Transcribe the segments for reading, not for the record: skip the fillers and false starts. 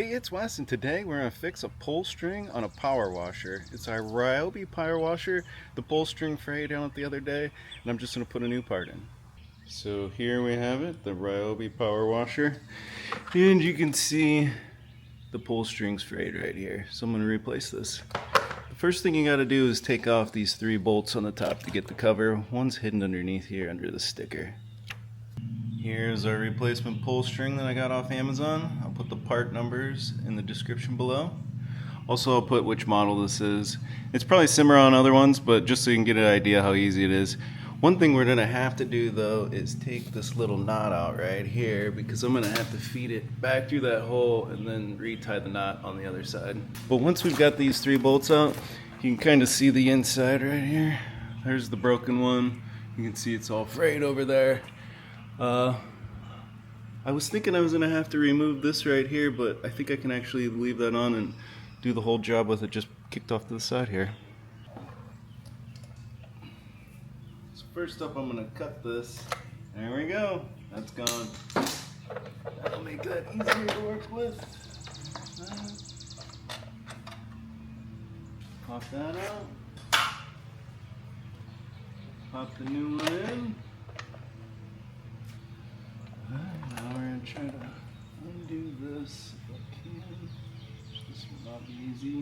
Hey, it's Wes, and today we're going to fix a pull string on a power washer. It's our Ryobi power washer. The pull string frayed out the other day, and I'm just going to put a new part in. So here we have it, the Ryobi power washer. And you can see the pull string's frayed right here. So I'm going to replace this. The first thing you got to do is take off these 3 bolts on the top to get the cover. One's hidden underneath here under the sticker. Here's our replacement pull string that I got off Amazon. I'll put the part numbers in the description below. Also, I'll put which model this is. It's probably similar on other ones, but just so you can get an idea how easy it is. One thing we're gonna have to do though is take this little knot out right here, because I'm gonna have to feed it back through that hole and then retie the knot on the other side. But once we've got these 3 bolts out, you can kind of see the inside right here. There's the broken one. You can see it's all frayed over there. I was thinking I was going to have to remove this right here, but I think I can actually leave that on and do the whole job with it just kicked off to the side here. So first up, I'm going to cut this. There we go. That's gone. That'll make that easier to work with. Pop that out. Pop the new one in. Now we're going to try to undo this if I can. This will not be easy.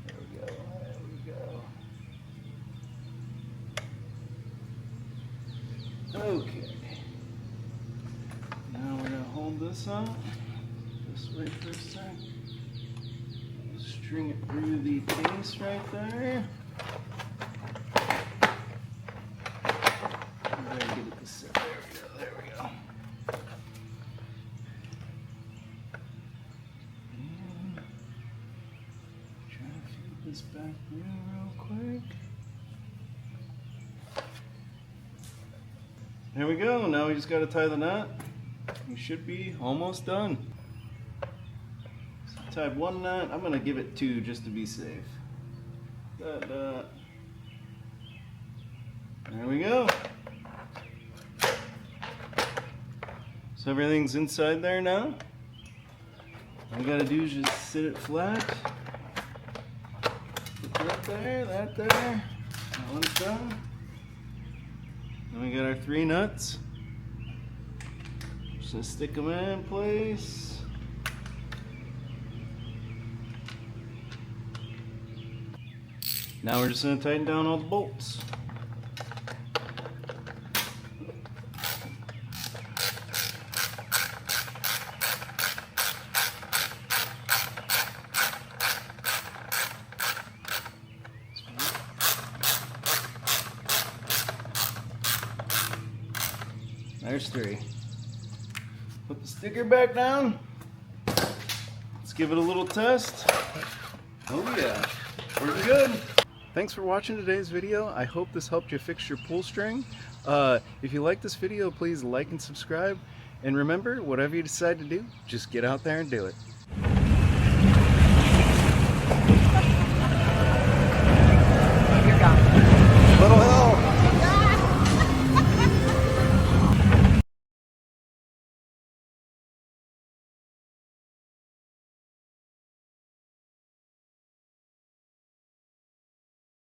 There we go, there we go. Okay. Now we're going to hold this up this way for a sec. String it through the case right there. There we go. And try to feed this back through real quick. There we go. Now we just got to tie the knot. We should be almost done. So tied 1 knot. I'm going to give it 2 just to be safe. There we go. So everything's inside there now. All we gotta do is just sit it flat. Put that there, that there. That one's done. Then we got our 3 nuts. Just gonna stick them in place. Now we're just gonna tighten down all the bolts. There's 3. Put the sticker back down. Let's give it a little test. Oh yeah, we're good. Thanks for watching today's video. I hope this helped you fix your pull string. If you like this video, please like and subscribe. And remember, whatever you decide to do, just get out there and do it.